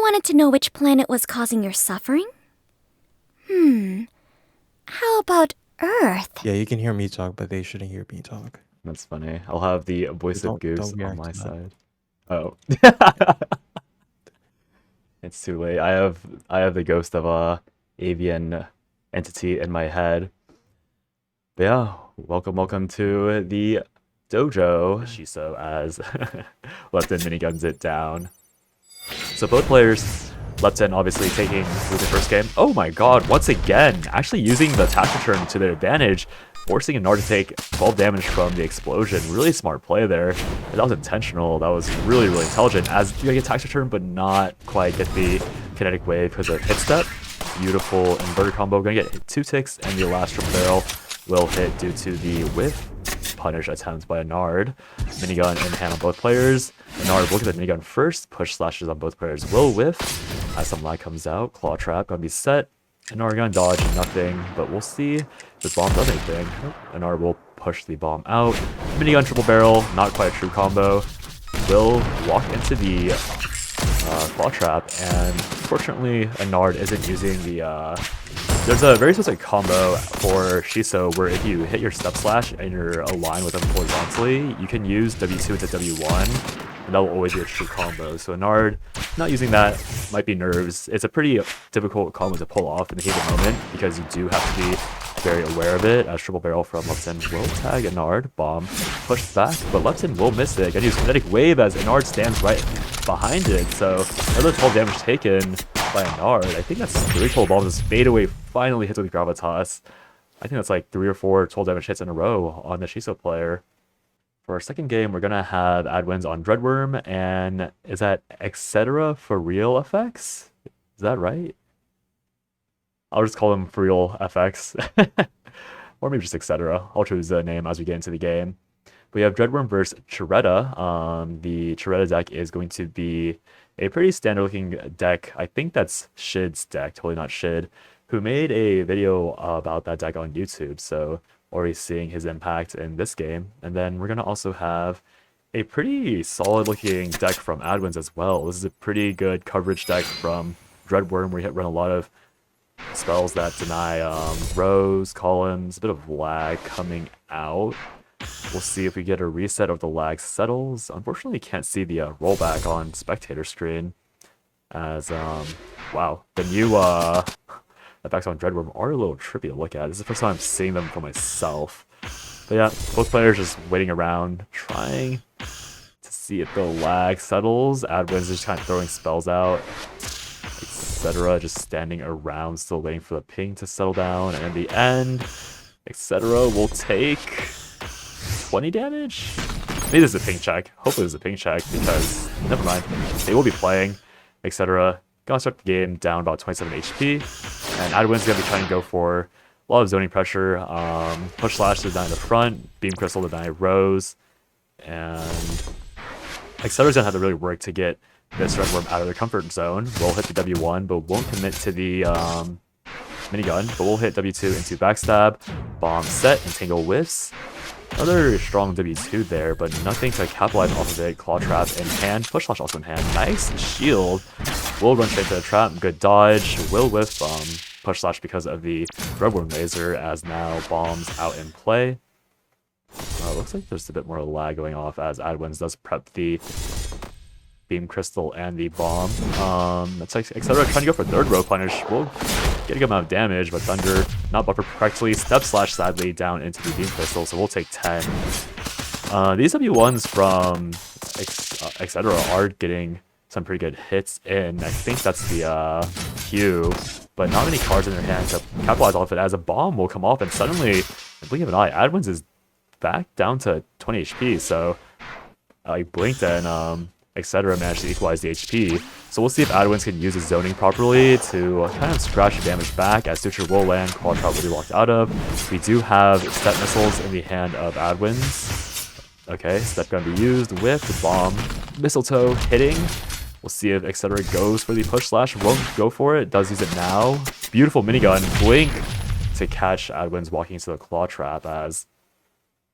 wanted to know which planet was causing your suffering? How about Earth? Yeah, you can hear me talk, but they shouldn't hear me talk. That's funny. I'll have the voice of Goose Don't on react my to that. side. Oh. It's too late. I have the ghost of a avian entity in my head. But yeah, welcome to the dojo. Shiso as lepton miniguns it down. So both players, lepton obviously taking through the first game. Oh my god, once again, actually using the attack return to their advantage, forcing a Nard to take 12 damage from the explosion. Really smart play there. That was intentional. That was really intelligent, as you get attack return but not quite get the kinetic wave because of hit step. Beautiful inverter combo. Gonna get 2 ticks, and the last triple barrel will hit due to the whiff punish attempt by a Nard. Minigun in hand on both players. Nard will get the minigun first. Push slashes on both players will whiff. As some lag comes out, claw trap gonna be set. Nard gonna dodge nothing, but we'll see if this bomb does anything. Nard will push the bomb out. Minigun triple barrel, not quite a true combo. Will walk into the claw trap, and fortunately, Nard isn't using the there's a very specific combo for Shiso where if you hit your step slash and you're aligned with them horizontally, you can use W2 into W1, and that will always be a true combo. So Nard not using that might be nerves. It's a pretty difficult combo to pull off in the heat of the moment because you do have to be very aware of it, as triple barrel from lepton will tag a Nard. Bomb pushed back, but lepton will miss it. Gonna use kinetic wave as Nard stands right behind it. So another 12 damage taken by a Nard. I think that's 3 total bombs. This fadeaway finally hits with gravitas. I think that's like 3 or 4 12 damage hits in a row on the Shiso player. For our second game, we're gonna have Adwins on Dreadworm, and is that EtceFrFx? Is that right? I'll just call him for real FX. Or maybe just etc. I'll choose the name as we get into the game. We have Dreadworm versus Chiretta. The Chiretta deck is going to be a pretty standard looking deck. I think that's Shid's deck, totally not Shid, who made a video about that deck on YouTube. So already seeing his impact in this game. And then we're going to also have a pretty solid looking deck from Adwins as well. This is a pretty good coverage deck from Dreadworm, where you run a lot of spells that deny rows, columns, a bit of lag coming out. We'll see if we get a reset of the lag settles. Unfortunately, you can't see the rollback on spectator screen, as wow, the new effects on Dreadworm are a little trippy to look at. This is the first time I'm seeing them for myself. But yeah, both players just waiting around, trying to see if the lag settles. Adwins is just kind of throwing spells out, etc. Just standing around, still waiting for the ping to settle down. And in the end, etc. will take 20 damage? Maybe this is a ping check. Hopefully this is a ping check, because never mind. They will be playing, etc. Gonna start the game down about 27 HP. And Adwin's gonna be trying to go for a lot of zoning pressure. Push slash to deny the front, beam crystal to deny rows. And etc's gonna have to really work to get this Dreadworm out of their comfort zone. We'll hit the W1, but won't commit to the minigun. But we'll hit W2 into backstab, bomb set, and tangle whiffs. Another strong W2 there, but nothing to capitalize off of it. Claw trap in hand, push slash also in hand. Nice shield. Will run straight to the trap. Good dodge. Will whiff push slash because of the Dreadworm laser, as now bombs out in play. Looks like there's a bit more lag going off as Adwins does prep the beam crystal and the bomb. That's like etc. Trying to go for third row punish. We'll get a good amount of damage, but Thunder not buffered correctly. Step slash sadly down into the beam crystal, so we'll take 10. These W1s from etc. are getting some pretty good hits in. I think that's the Q, but not many cards in their hand to capitalize off it, as a bomb will come off, and suddenly, blink of an eye, Adwins is back down to 20 HP. So I blinked and etc. managed to equalize the HP. So we'll see if Adwins can use his zoning properly to kind of scratch the damage back, as Suture will land, Claw Trap will be locked out of. We do have step missiles in the hand of Adwins. Okay, step gun be used with the bomb. Mistletoe hitting. We'll see if etc. goes for the push slash. Won't go for it. Does use it now. Beautiful minigun. Blink to catch Adwins walking into the Claw Trap, as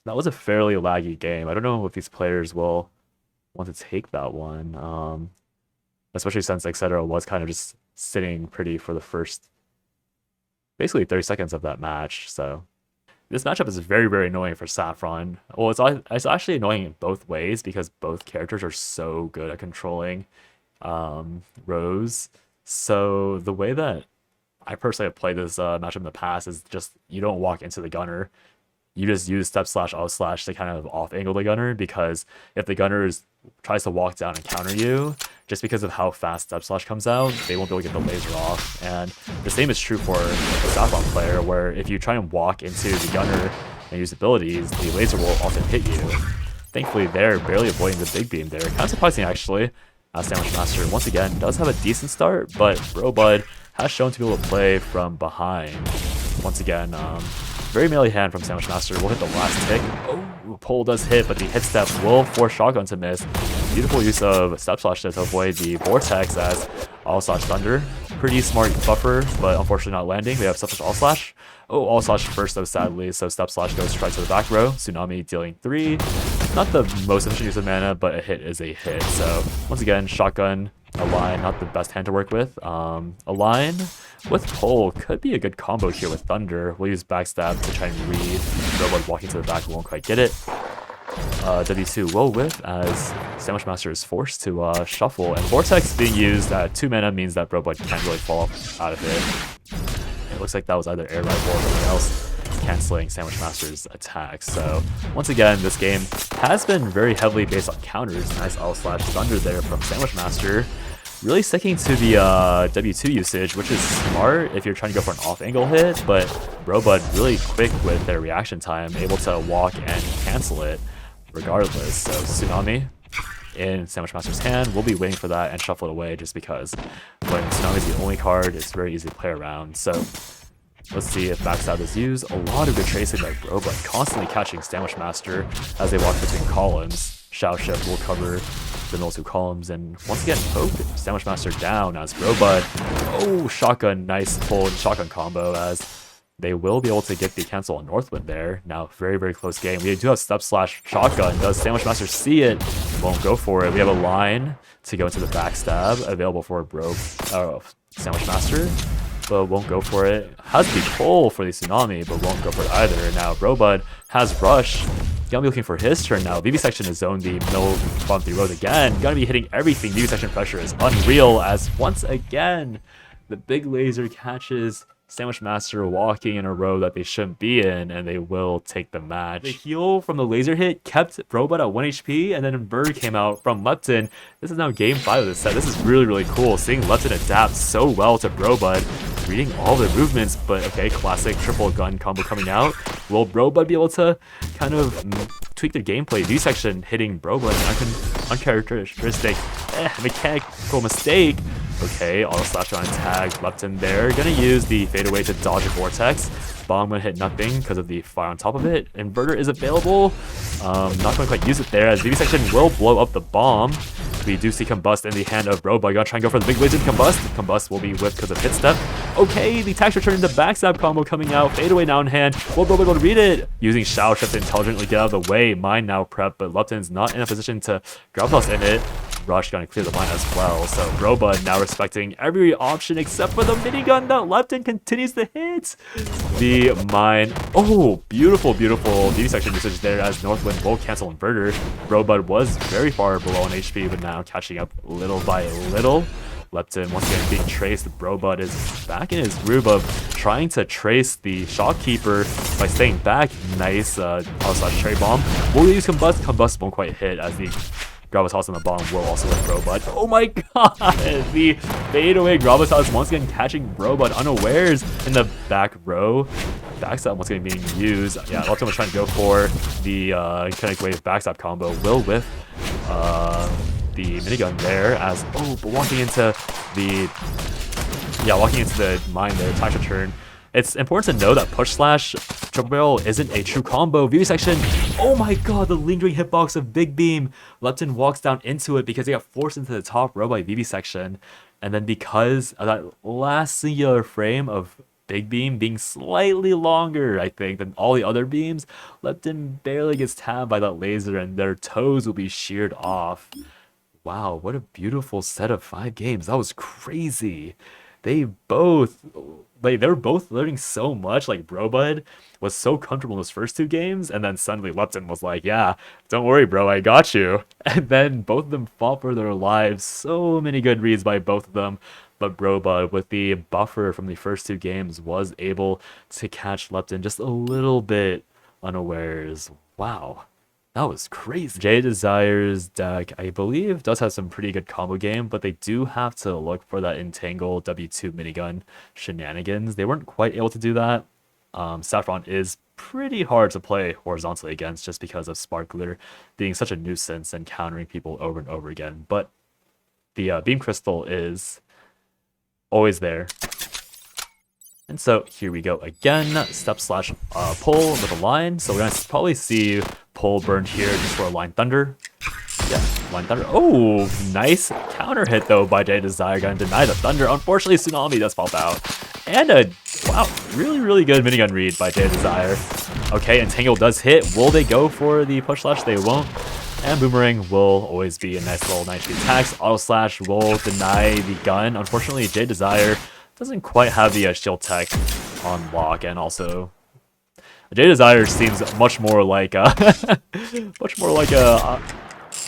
that was a fairly laggy game. I don't know if these players will want to take that one. especially since etc. was kind of just sitting pretty for the first basically 30 seconds of that match. So this matchup is very, very annoying for Saffron. Well, it's actually annoying in both ways because both characters are so good at controlling Rose. So the way that I personally have played this matchup in the past is just you don't walk into the gunner. You just use step slash out slash to kind of off angle the gunner, because if the gunner tries to walk down and counter you, just because of how fast step slash comes out, they won't be able to get the laser off. And the same is true for the Saffron player, where if you try and walk into the gunner and use abilities, the laser will often hit you. Thankfully, they're barely avoiding the big beam there. Kind of surprising, actually. SandwichMaster, once again, does have a decent start, but Brobud has shown to be able to play from behind. Once again, very melee hand from SandwichMaster. Will hit the last tick. Oh, pull does hit, but the hit step will force shotgun to miss. Beautiful use of step slash to avoid the vortex as all slash thunder. Pretty smart buffer, but unfortunately not landing. We have step slash all slash. Oh, all slash first though, sadly. So step slash goes straight to the back row. Tsunami dealing 3. Not the most efficient use of mana, but a hit is a hit. So once again, shotgun, a line, not the best hand to work with. A line with pull could be a good combo here with thunder. We'll use backstab to try and read. Brobud walking to the back won't quite get it. W2 will whiff as SandwichMaster is forced to shuffle, and Vortex being used at 2 mana means that Brobud can't really fall out of it. It looks like that was either air rifle or something else, canceling SandwichMaster's attacks. So once again, this game has been very heavily based on counters. Nice L slash thunder there from SandwichMaster. Really sticking to the W2 usage, which is smart if you're trying to go for an off-angle hit, but Brobud really quick with their reaction time, able to walk and cancel it regardless. So Tsunami in SandwichMaster's hand, we'll be waiting for that and shuffle it away, just because when Tsunami is the only card, it's very easy to play around. So let's see if backstab is used. A lot of good tracing by Brobud, constantly catching SandwichMaster as they walk between columns. Shao Shift will cover the middle 2 columns, and once again poke SandwichMaster down as Brobud. Oh, shotgun, nice pull and shotgun combo as they will be able to get the cancel on Northwind there. Now, very, very close game. We do have step slash shotgun. Does SandwichMaster see it? Won't go for it. We have a line to go into the backstab available for SandwichMaster, but won't go for it. Has the pull for the Tsunami, but won't go for it either. Now, Brobud has rush. Gonna be looking for his turn now. Vivisection is zoned the middle bottom 3 rows again. Gonna be hitting everything. Vivisection pressure is unreal as once again the big laser catches SandwichMaster walking in a row that they shouldn't be in, and they will take the match. The heal from the laser hit kept Brobud at 1 HP, and then Bird came out from Lepton. This is now game 5 of this set. This is really, really cool. Seeing Lepton adapt so well to Brobud, reading all their movements, but okay, classic triple gun combo coming out. Will Brobud be able to kind of tweak their gameplay? V-section hitting Brobud, uncharacteristic, mechanical mistake. Okay, auto slash on tag, Lepton there. Gonna use the fadeaway to dodge a vortex. Bomb gonna hit nothing because of the fire on top of it. Inverter is available. Not gonna quite use it there as Vivisection will blow up the bomb. We do see Combust in the hand of Brobud. Gonna try and go for the big laser Combust. Combust will be whipped because of hit step. Okay, the tax return into backstab combo coming out. Fadeaway now in hand. Will Brobud able to read it? Using Shao Shift to intelligently get out of the way. Mine now prep, but Lepton's not in a position to grab us in it. Rush gonna clear the line as well. So Brobud now respecting every option except for the minigun that Lepton continues to hit. The mine. Oh, beautiful, beautiful Vivisection usage there as Northwind will cancel Inverter. Brobud was very far below on HP, but now catching up little by little. Lepton once again being traced. Brobud is back in his groove of trying to trace the Shopkeeper by staying back. Nice outside Cherry Bomb. Will use Combust. Combust won't quite hit as the Gravitas on the bomb will also hit Brobud. Oh my god! The fadeaway Gravitas once again catching Brobud unawares in the back row. Backstab once again being used. Yeah, Lepton was trying to go for the Kinetic Wave backstab combo. Will with the minigun there as but walking into the mine there, attack return. It's important to know that push slash triple barrel isn't a true combo. Vivisection, oh my god, the lingering hitbox of Big Beam. Lepton walks down into it because he got forced into the top row by Vivisection. And then because of that last singular frame of Big Beam being slightly longer, I think, than all the other beams, Lepton barely gets tabbed by that laser and their toes will be sheared off. Wow, what a beautiful set of 5 games. That was crazy. They both they were both learning so much. Like Brobud was so comfortable in those first 2 games, and then suddenly Lepton was like, "Yeah, don't worry, bro, I got you." And then both of them fought for their lives. So many good reads by both of them. But Brobud, with the buffer from the first 2 games, was able to catch Lepton just a little bit unawares. Wow. That was crazy. JadedDesire's deck, I believe, does have some pretty good combo game, but they do have to look for that Entangle W2 minigun shenanigans. They weren't quite able to do that. Saffron is pretty hard to play horizontally against just because of Sparkler being such a nuisance and countering people over and over again. But the Beam Crystal is always there. And so here we go again, step slash pull with a line. So we're going to probably see pull burned here just for a line thunder. Yeah, line thunder. Oh, nice counter hit though by JadedDesire. Going to deny the thunder. Unfortunately, Tsunami does pop out. And a, wow, really good minigun read by JadedDesire. Okay, Entangle does hit. Will they go for the push slash? They won't. And Boomerang will always be a nice little 90 attacks. Auto slash will deny the gun. Unfortunately, JadedDesire doesn't quite have the shield tech on lock, and also JadedDesire seems much more like the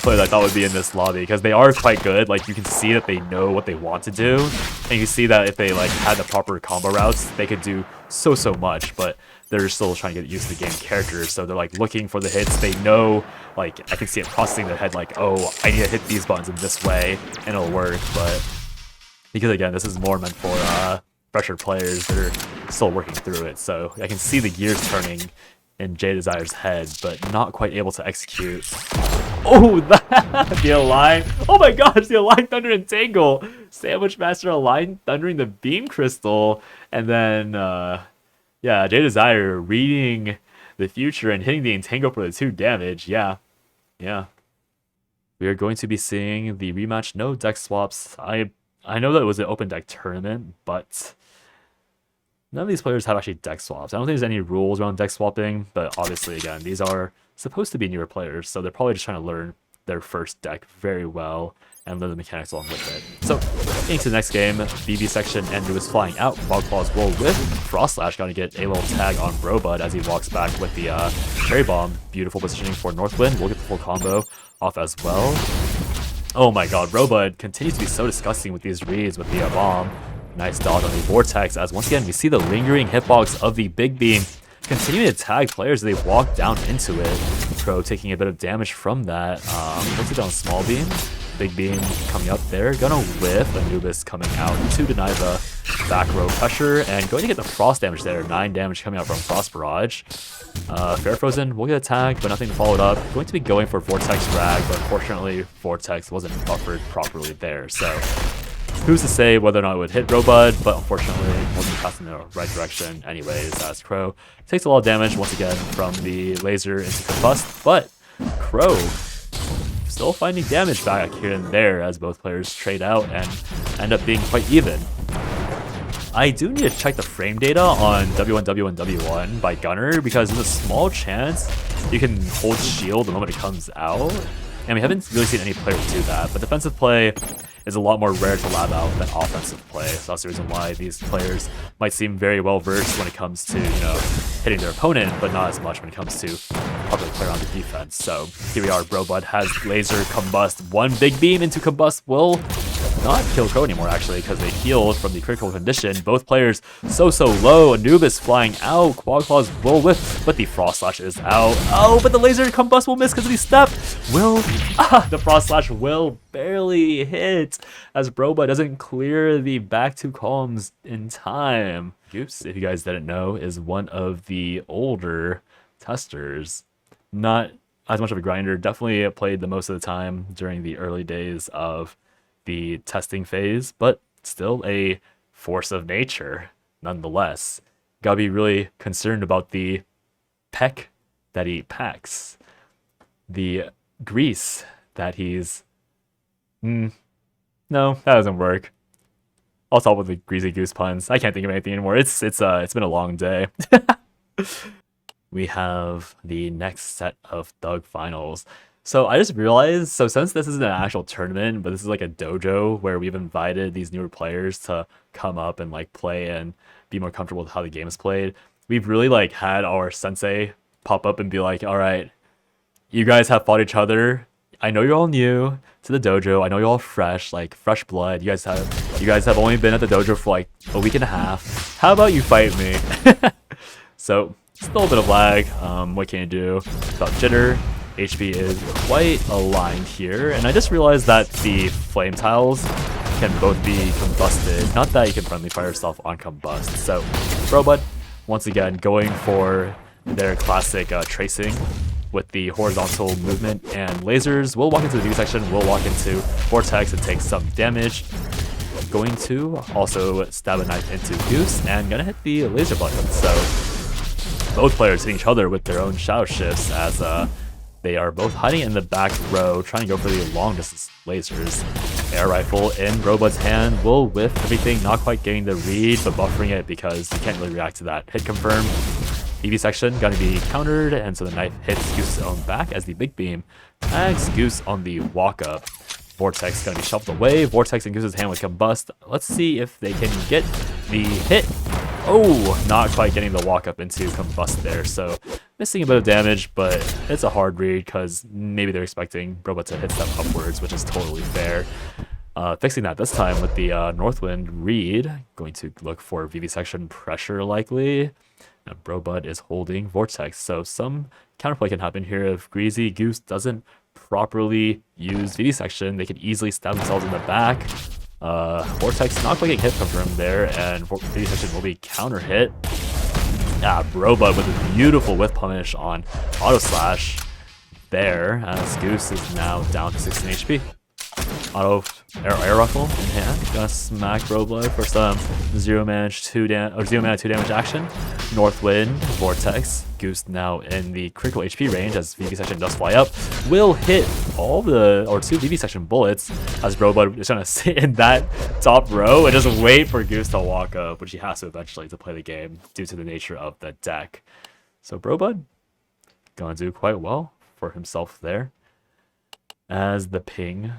player that I thought would be in this lobby, because they are quite good. Like, you can see that they know what they want to do, and you can see that if they like had the proper combo routes, they could do so much. But they're still trying to get used to the game characters, so they're like looking for the hits. They know, like, I can see it processing their head, like, oh, I need to hit these buttons in this way and it'll work. But because again, this is more meant for fresher players that are still working through it. So I can see the gears turning in JadedDesire's head, but not quite able to execute. Oh, the Align. Oh my gosh, the Align Thunder Entangle. SandwichMaster Align Thundering the Beam Crystal. And then, yeah, JadedDesire reading the future and hitting the Entangle for the 2 damage. Yeah. We are going to be seeing the rematch. No deck swaps. I know that it was an open deck tournament, but none of these players have actually deck swaps. I don't think there's any rules around deck swapping, but obviously, again, these are supposed to be newer players, so they're probably just trying to learn their first deck very well and learn the mechanics along with it. So, into the next game, BB section, Andrew is flying out. Bogclaws will whip. Frost Slash going to get a little tag on Brobud as he walks back with the Cherry Bomb. Beautiful positioning for Northwind. We'll get the full combo off as well. Oh my god, Brobud continues to be so disgusting with these reads with the bomb. Nice dodge on the Vortex, as once again we see the lingering hitbox of the Big Beam continuing to tag players as they walk down into it. Crow taking a bit of damage from that. Puts it down Small Beam. Big Beam coming up there. Gonna whiff. Anubis coming out to deny the back row pressure and going to get the Frost damage there. 9 damage coming out from Frost Barrage. Fair Frozen will get a tag, but nothing to follow it up. Going to be going for Vortex Drag, but unfortunately Vortex wasn't buffered properly there. So who's to say whether or not it would hit Brobud, but unfortunately it wasn't passing in the right direction anyways, as Crow takes a lot of damage once again from the laser into Combust, but Crow still finding damage back here and there as both players trade out and end up being quite even. I do need to check the frame data on W1, W1, W1 by Gunner, because there's a small chance you can hold shield the moment it comes out. And we haven't really seen any player do that, but defensive play is a lot more rare to lab out than offensive play. So that's the reason why these players might seem very well versed when it comes to, hitting their opponent, but not as much when it comes to properly play around the defense. So here we are, Brobud has laser combust. 1 big beam into combust will not kill Crow anymore, actually, because they healed from the critical condition. Both players so low. Anubis flying out. Quadclaws will whiff, but the Frost Slash is out. Oh, but the laser combust will miss because of the step. The Frost Slash will barely hit as Brobud doesn't clear the back 2 columns in time. Goose, if you guys didn't know, is one of the older testers. Not as much of a grinder. Definitely played the most of the time during the early days of the testing phase, but still a force of nature nonetheless. Gotta be really concerned about the peck that he packs, the grease that he's no, that doesn't work. I'll stop with the greasy goose puns. I can't think of anything anymore. It's been a long day. We have the next set of Thug finals. So I just realized, so since this isn't an actual tournament, but this is like a dojo where we've invited these newer players to come up and like play and be more comfortable with how the game is played, we've really like had our sensei pop up and be like, all right, you guys have fought each other. I know you're all new to the dojo. I know you're all fresh, like fresh blood. You guys have only been at the dojo for like a week and a half. How about you fight me? So still a bit of lag. What can you do? About jitter. HP is quite aligned here, and I just realized that the flame tiles can both be combusted. Not that you can friendly fire yourself on combust. So Brobud once again going for their classic tracing with the horizontal movement and lasers. We'll walk into the view section, we'll walk into Vortex and take some damage. Going to also stab a knife into Goose and gonna hit the laser button. So both players hitting each other with their own shadow shifts as they are both hiding in the back row, trying to go for the long distance lasers. Air rifle in Brobud's hand will whiff everything, not quite getting the read, but buffering it because you can't really react to that. Hit confirm. EV section gonna be countered, and so the knife hits Goose's own back as the big beam tags Goose on the walk up. Vortex gonna be shuffled away. Vortex in Goose's hand with combust. Let's see if they can get the hit. Oh, not quite getting the walk up into combust there. So missing a bit of damage, but it's a hard read because maybe they're expecting Brobud to hit step upwards, which is totally fair. Fixing that this time with the Northwind read. Going to look for VV section pressure likely. And Brobud is holding Vortex, so some counterplay can happen here. If greezygoose doesn't properly use VV section, they could easily stab themselves in the back. Vortex not quite getting hit confirmed there, and VV section will be counter hit. Brobud with a beautiful whiff punish on auto slash there, as Goose is now down to 16 HP. Auto air rifle in hand, gonna smack Brobud for some 0 mana 2 damage action. Northwind, Vortex, Goose now in the critical HP range as VV section does fly up. Will hit all the two VV section bullets as Brobud is trying to sit in that top row and just wait for Goose to walk up, which he has to eventually to play the game due to the nature of the deck. So Brobud gonna do quite well for himself there as the ping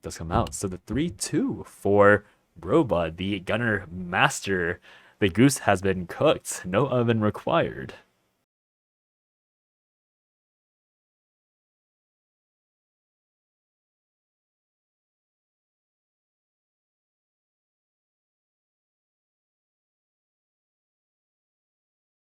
does come out. So the 3-2 for Brobud, the Gunner Master. The Goose has been cooked. No oven required.